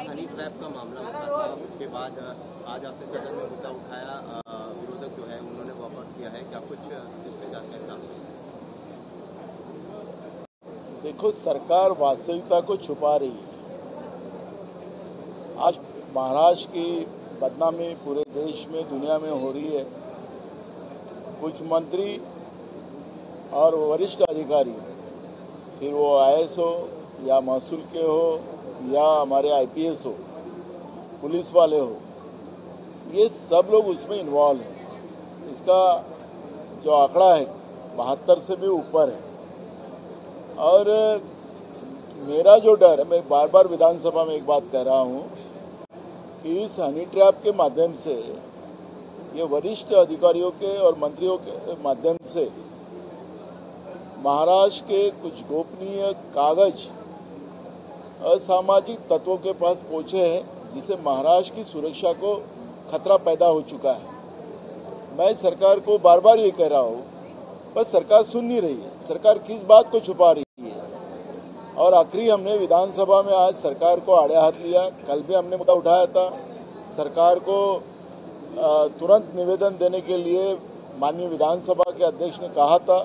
Honey trap का मामला उठा था, उसके बाद आज आपने सदन में मुद्दा उठाया, विरोधक जो है उन्होंने वॉकआउट किया है, क्या कुछ इसमें जानकारी सामने? देखो, सरकार वास्तविकता को छुपा रही है। आज महाराष्ट्र की बदनामी पूरे देश में, दुनिया में हो रही है। कुछ मंत्री और वरिष्ठ अधिकारी, फिर वो आईएएस हो या महसूल के हो या हमारे आईपीएस हो, पुलिस वाले हो, ये सब लोग उसमें इन्वॉल्व हैं। इसका जो आंकड़ा है 72 से भी ऊपर है। और मेरा जो डर है, मैं बार बार विधानसभा में एक बात कह रहा हूँ कि इस हनी ट्रैप के माध्यम से, ये वरिष्ठ अधिकारियों के और मंत्रियों के माध्यम से महाराष्ट्र के कुछ गोपनीय कागज असामाजिक तत्वों के पास पहुंचे हैं, जिससे महाराष्ट्र की सुरक्षा को खतरा पैदा हो चुका है। मैं सरकार को बार बार ये कह रहा हूँ, पर सरकार सुन नहीं रही है। सरकार किस बात को छुपा रही है? और आखिरी हमने विधानसभा में आज सरकार को आड़े हाथ लिया। कल भी हमने मुद्दा उठाया था, सरकार को तुरंत निवेदन देने के लिए माननीय विधानसभा के अध्यक्ष ने कहा था,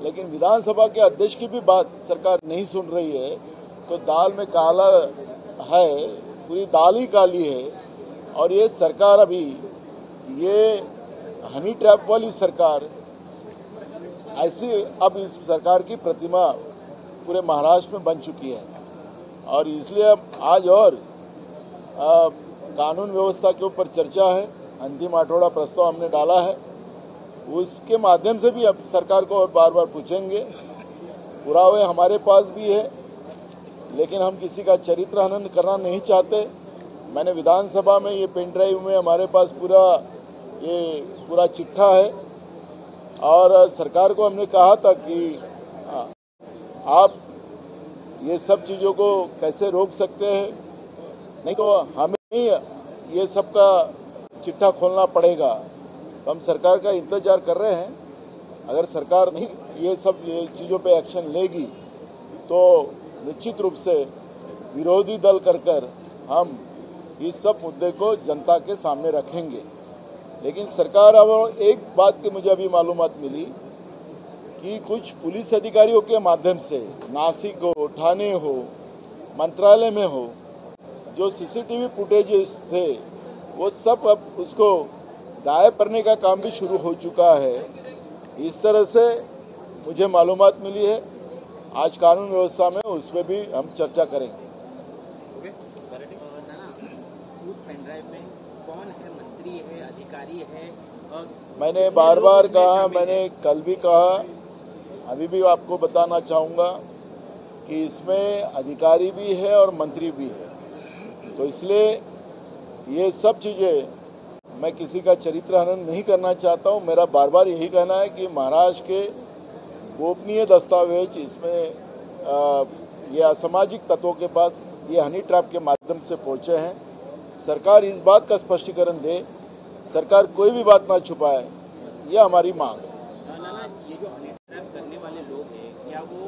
लेकिन विधानसभा के अध्यक्ष की भी बात सरकार नहीं सुन रही है। तो दाल में काला है, पूरी दाल ही काली है। और ये सरकार अभी, ये हनी ट्रैप वाली सरकार, ऐसी अब इस सरकार की प्रतिमा पूरे महाराष्ट्र में बन चुकी है। और इसलिए अब आज और कानून व्यवस्था के ऊपर चर्चा है। अंतिम आठवड़ा प्रस्ताव हमने डाला है, उसके माध्यम से भी अब सरकार को और बार बार पूछेंगे। पुरावे हमारे पास भी है, लेकिन हम किसी का चरित्र हनन करना नहीं चाहते। मैंने विधानसभा में ये पेन ड्राइव में हमारे पास पूरा चिट्ठा है, और सरकार को हमने कहा था कि आप ये सब चीज़ों को कैसे रोक सकते हैं, नहीं तो हमें ये सब का चिट्ठा खोलना पड़ेगा। तो हम सरकार का इंतजार कर रहे हैं। अगर सरकार नहीं ये चीज़ों पे एक्शन लेगी तो निश्चित रूप से विरोधी दल कर हम इस सब मुद्दे को जनता के सामने रखेंगे। लेकिन सरकार, अब एक बात की मुझे अभी मालूमात मिली कि कुछ पुलिस अधिकारियों के माध्यम से नासिक हो, ठाणे हो, मंत्रालय में हो, जो सीसीटीवी फुटेजेस थे वो सब अब उसको गायब करने का काम भी शुरू हो चुका है। इस तरह से मुझे मालूमात मिली है। आज कानून व्यवस्था में उस पर भी हम चर्चा करेंगे। उस पेन ड्राइव में कौन है, मंत्री है, अधिकारी है? और मैंने बार बार कहा, मैंने कल भी कहा, अभी भी आपको बताना चाहूँगा कि इसमें अधिकारी भी है और मंत्री भी है। तो इसलिए ये सब चीज़ें मैं किसी का चरित्र हनन नहीं करना चाहता हूँ। मेरा बार बार यही कहना है कि महाराष्ट्र के गोपनीय दस्तावेज, इसमें ये असामाजिक तत्वों के पास ये हनी ट्रैप के माध्यम से पहुँचे हैं। सरकार इस बात का स्पष्टीकरण दे, सरकार कोई भी बात ना छुपाए, ये हमारी मांग है। नाना, ये जो हनी ट्रैप करने वाले लोग हैं, क्या वो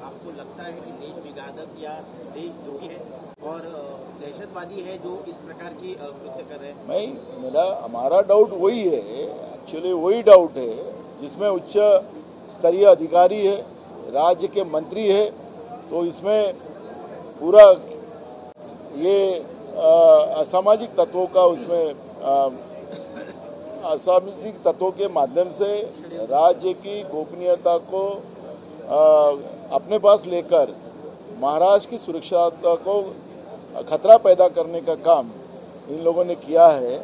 आपको लगता है कि देश विघातक या देशद्रोही है और दहशतवादी है जो इस प्रकार की कृत्य कर रहे हैं? हमारा डाउट वही है, एक्चुअली वही डाउट है जिसमें उच्च स्तरीय अधिकारी है, राज्य के मंत्री है। तो इसमें पूरा ये असामाजिक तत्वों का, उसमें असामाजिक तत्वों के माध्यम से राज्य की गोपनीयता को अपने पास लेकर महाराष्ट्र की सुरक्षा को खतरा पैदा करने का काम इन लोगों ने किया है।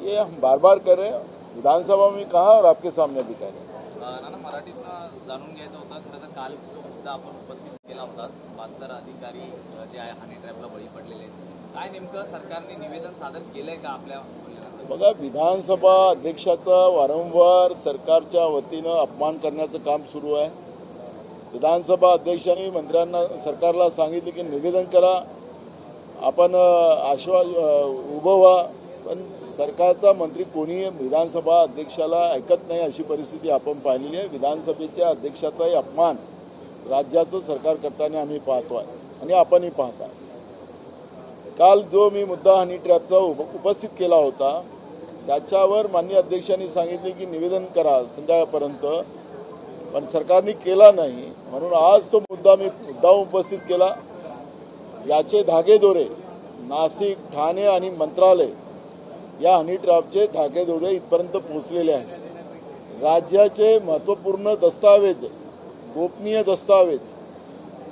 ये हम बार बार कर रहे हैं, विधानसभा में कहा और आपके सामने भी कह रहे हैं। नाना, मराठीतनं जाणून घ्यायचं होतं, खरं तर काल तो मुद्दा आपण उपस्थित केला होता। 72 अधिकारी जे आहे हनी ट्रॅपला बळी पडलेले आहेत, काय नेमकं सरकारने निवेदन सादर केलंय का आपल्या बोलण्यानंतर? बघा, विधानसभा अध्यक्षाचा वारंवार सरकारच्या वतीनं अपमान करण्याचं काम सुरू आहे। विधानसभा अध्यक्षांनी मंत्र्यांना, सरकारला सांगितले की निवेदन करा, आपण उभं व्हा, पण सरकारचा मंत्री कोणी विधानसभा अध्यक्षाला ऐकत नाही, अशी परिस्थिती आपण पाहिलेली आहे। विधानसभेच्या अध्यक्षाचाही अपमान राज्याचं सरकार करताना आम्ही पाहतोय आणि आपणही पाहता। काल जो मी मुद्दा हनी ट्रॅपचा उपस्थित केला होता त्याच्यावर माननीय अध्यक्षांनी सांगितले की निवेदन करा संध्याकाळपर्यंत, पण सरकारने केला नाही. म्हणून आज तो मुद्दा मी मुद्दाम उपस्थित केला. याचे धागेदोरे नाशिक, ठाणे आणि मंत्रालय या हनी ट्रॅपचे धागेदोरे इथपर्यंत पोहोचलेले आहेत. राज्याचे महत्त्वपूर्ण दस्तावेज, गोपनीय दस्तावेज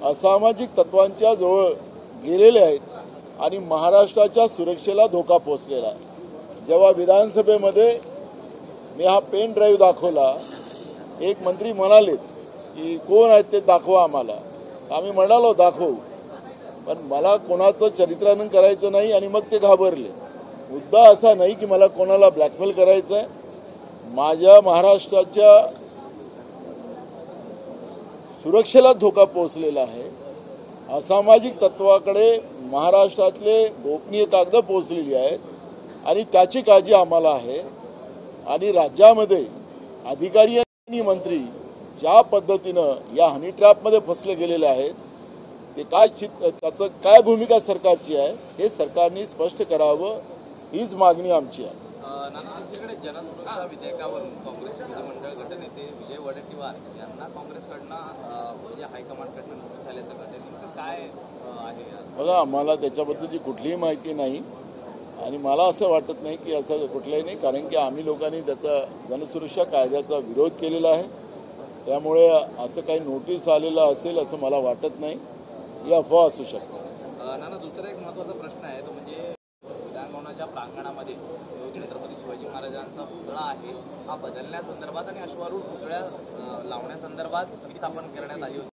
असामाजिक तत्वांच्या जवळ गेलेले आहेत आणि महाराष्ट्राच्या सुरक्षेला धोका पोहोचलेला आहे. जेव्हा विधानसभेमध्ये मी हा पेन ड्राईव्ह दाखवला, एक मंत्री म्हणालेत की कोण आहेत ते दाखवा आम्हाला. आम्ही म्हणालो दाखवू, पण मला कोणाचं चरित्रानं करायचं नाही आणि मग ते घाबरले. मुद्दा असा नाही की मला कोणाला ब्लॅकमेल करायचं आहे. माझ्या महाराष्ट्राच्या सुरक्षेला धोका पोहोचलेला आहे. असामाजिक तत्वाकडे महाराष्ट्रातले गोपनीय कागद पोहोचलेली आहेत आणि त्याची काळजी आम्हाला आहे. आणि राज्यामध्ये अधिकारी आणि मंत्री ज्या पद्धतीनं या हनी ट्रॅपमध्ये फसले गेलेले आहेत ते त्याचं काय भूमिका सरकारची आहे हे सरकारने स्पष्ट करावं, हीच मागणी आमची आहे. दुसरीकडे जनसुरक्षा विधेयकावरून काँग्रेसचे विधिमंडळ गटनेते विजय वडेट्टीवार यांना काँग्रेसकडनं म्हणजे हायकमांडकडनं नोटीस आल्याचं कळतं. नेमकं काय आहे? बघा, आम्हाला त्याच्याबद्दलची कुठलीही माहिती नाही आणि मला असं वाटत नाही की असं कुठलंही नाही, कारण की आम्ही लोकांनी त्याचा जनसुरक्षा कायद्याचा विरोध केलेला आहे. त्यामुळे असं काही नोटीस आलेलं असेल असं मला वाटत नाही. ही अफवा असू शकते. नाना, दुसरा एक महत्त्वाचा प्रश्न आहे तो म्हणजे विधानभवनाच्या प्रांगणामध्ये छत्रपती शिवाजी महाराजांचा पुतळा आहे हा बदलण्यासंदर्भात आणि अश्वारूढ पुतळ्या लावण्यासंदर्भात समिती स्थापन करण्यात आली होती.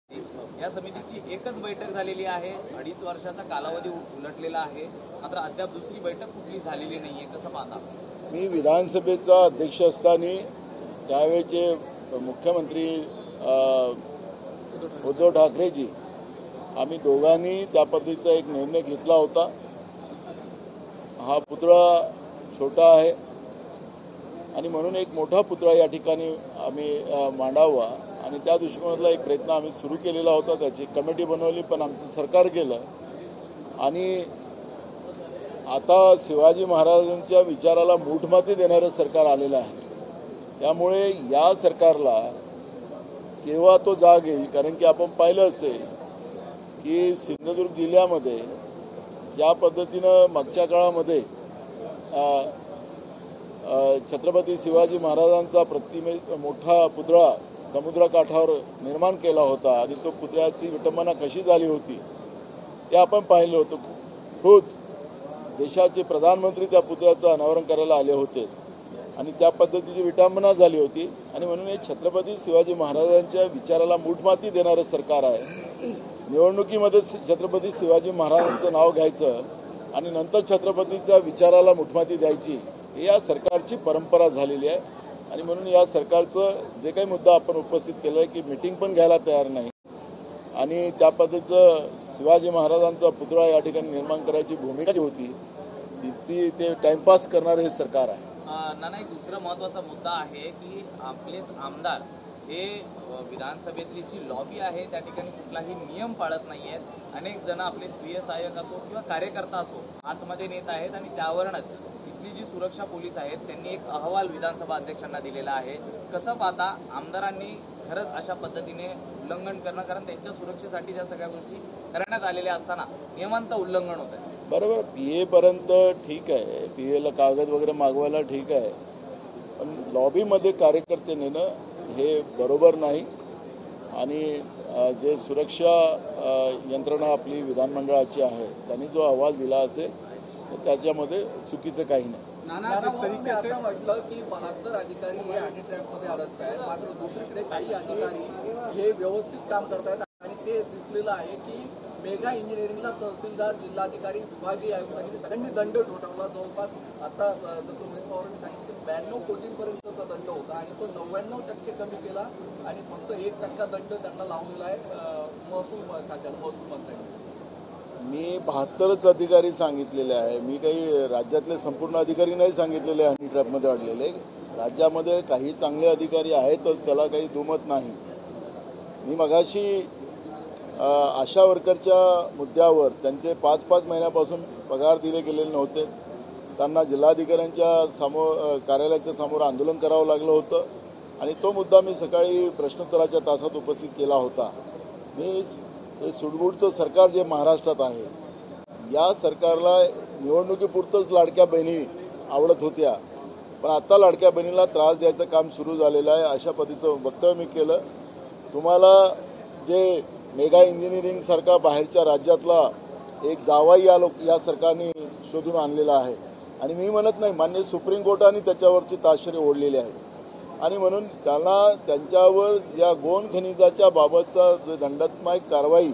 या समितीची एकच बैठक झालेली आहे. 2.5 वर्षाचा कालावधी उलटलेला आहे, मात्र अद्याप दुसरी बैठक कुठली झालेली नाहीये. कसं पाहता? मी विधानसभेचा अध्यक्ष असताना त्यावेळेचे मुख्यमंत्री उद्धव ठाकरेजी आम्ही दोघांनी त्या पद्धतीचा एक निर्णय घेतला होता. हा पुतळा छोटा आहे आणि म्हणून एक मोठा पुतळा या ठिकाणी आम्ही मांडावा आणि त्या दृष्टिकोनातला एक प्रयत्न आम्ही सुरू केलेला होता. त्याची कमिटी बनवली, पण आमचं सरकार केलं आणि आता शिवाजी महाराजांच्या विचाराला मूठमाती देणारं सरकार आलेलं आहे. त्यामुळे या सरकारला केव्हा तो जाग येईल, कारण की आपण पाहिलं असेल की सिंधुदुर्ग जिल्ह्यामध्ये ज्या पद्धतीनं मागच्या काळामध्ये छत्रपती शिवाजी महाराजांचा मोठा पुतळा समुद्रकाठावर निर्माण केला होता आणि तो पुतळ्याची विटंबना कशी झाली होती ते आपण पाहिलं होतं. खुद देशाचे प्रधानमंत्री त्या पुतळ्याचं अनावरण करायला आले होते आणि त्या पद्धतीची विटंबना झाली होती. आणि म्हणून हे छत्रपती शिवाजी महाराजांच्या विचाराला मूठमाती देणारं सरकार आहे. निवडणुकीमध्ये छत्रपती शिवाजी महाराजांचं नाव घ्यायचं आणि नंतर छत्रपतीच्या विचाराला मूठमाती द्यायची, ही या सरकारची परंपरा झालेली आहे. आणि म्हणून या सरकारचं जे काही मुद्दा आपण उपस्थित केला आहे की मीटिंग पण घ्यायला तयार नाही आणि त्या पद्धतीचं शिवाजी महाराजांचा पुतळा या ठिकाणी निर्माण करायची भूमिका जी होती तिची ते टाइमपास करणारं हे सरकार आहे. नाना, एक दुसरा महत्त्वाचा मुद्दा आहे की आपलेच आमदार हे विधानसभेतली जी लॉबी आहे त्या ठिकाणी कुठलाही नियम पाळत नाही आहेत. अनेक जण आपले स्वीय सहाय्यक असो किंवा कार्यकर्ता असो आतमध्ये नेत आहेत आणि त्यावरूनच इथली जी सुरक्षा पोलीस आहेत त्यांनी एक अहवाल विधानसभा अध्यक्षांना दिलेला आहे. कसं पाहता? आमदारांनी खरंच अशा पद्धतीने उल्लंघन करणं, कारण त्यांच्या सुरक्षेसाठी ज्या सगळ्या गोष्टी करण्यात आलेल्या असताना नियमांचं उल्लंघन होत आहे. बरोबर, PA पर्यंत ठीक आहे, PAला कागद वगैरे मागवायला ठीक आहे, पण लॉबीमध्ये कार्यकर्ते नेणं हे बरोबर नाही. आणि जे सुरक्षा यंत्रणा आपली विधानमंडळाची आहे त्यांनी जो अहवाल दिला असेल तर त्याच्यामध्ये चुकीचं काही नाही. असं म्हटलं की 72 अधिकारी हे हनी ट्रॅपमध्ये अडकत आहेत, मात्र दुसरीकडे काही अधिकारी हे व्यवस्थित काम करतायत आणि ते दिसलेलं आहे की मेगा इंजिनिअरिंगला तहसीलदार, जिल्हाधिकारी, विभागीय आयुक्तांनी सगळ्यांनी दंड ठोठावला. जवळपास आता जसं रोहित पवारांनी सांगितलं 92 कोटींपर्यंतचा दंड होता आणि तो 99% कमी केला आणि फक्त 1% दंड त्यांना लावलेला आहे महसूल खात्यानं, महसूल मंत्र्यांनी. मी 72च अधिकारी सांगितलेले आहे. मी काही राज्यातले संपूर्ण अधिकारी नाही सांगितलेले हनी ट्रॅपमध्ये अडलेले. राज्यामध्ये काही चांगले अधिकारी आहेतच, त्याला काही दुमत नाही. मी मगाशी आशा वर्करच्या मुद्द्यावर त्यांचे 5-5 महिन्यापासून पगार दिले गेलेले नव्हते. त्यांना जिल्हाधिकाऱ्यांच्या कार्यालयाच्या समोर आंदोलन करावं लागलं होतं आणि तो मुद्दा मी सकाळी प्रश्नोत्तराच्या तासात उपस्थित केला होता. हे सुडबुडचं सरकार जे महाराष्ट्रात आहे, या सरकारला निवडणुकीपुरतंच लाडक्या बहिणी आवडत होत्या, पण आता लाडक्या बहिणीला त्रास द्यायचं काम सुरू झालेलं आहे. अशा पद्धतीचं वक्तव्य मी केलं. तुम्हाला जे मेगा इंजिनिअरिंगसारखा बाहेरच्या राज्यातला एक जावाई या सरकारने शोधून आणलेला आहे आणि मी म्हणत नाही, मान्य सुप्रीम कोर्टाने त्याच्यावरची ताशेरे ओढलेली आहे आणि म्हणून त्यांच्यावर या गोंड खनिजाच्या बाबतचा जो दंडात्मक कारवाई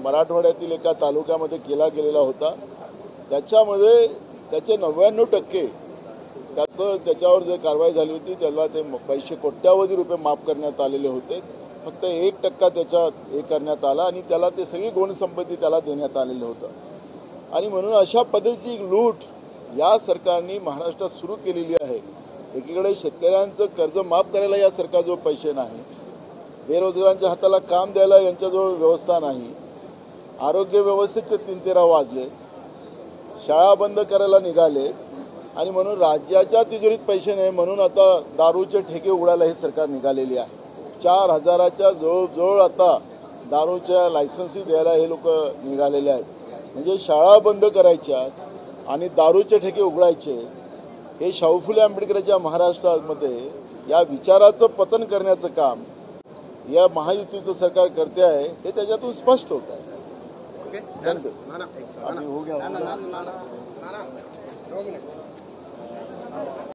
मराठवाड्यातील एका तालुक्यामध्ये केला गेलेला होता, त्याच्यामध्ये त्याचे 99% त्याच्यावर जे कारवाई झाली होती त्याला ते पैसे कोट्यावधी रुपये माफ करण्यात आलेले होते. फक्त 1% त्याच्यात हे करण्यात आला आणि त्याला ते सगळी गोंड संपत्ती त्याला देण्यात आलेलं होतं आणि म्हणून अशा पद्धतीची लूट या सरकारने महाराष्ट्रात सुरू केलेली आहे. एकीकडे शेतकऱ्यांचं कर्ज माफ करायला या सरकारजवळ पैसे नाही, बेरोजगारांच्या हाताला काम द्यायला यांच्याजवळ व्यवस्था नाही, आरोग्य व्यवस्थेचे 3-13 वाजले, शाळा बंद करायला निघाले आणि म्हणून राज्याच्या तिजोरीत पैसे नाही म्हणून आता दारूचे ठेके उघडायला हे सरकार निघालेली आहे. 4,000च्या जवळ आता दारूच्या लायसन्सी द्यायला हे लोक निघालेले आहेत. म्हणजे शाळा बंद करायच्या आणि दारूचे ठेके उघडायचे. हे शाहू फुले आंबेडकरांच्या महाराष्ट्रामध्ये या विचाराचं पतन करण्याचं काम या महायुतीचं सरकार करते आहे हे त्याच्यातून स्पष्ट होत आहे. हो गया.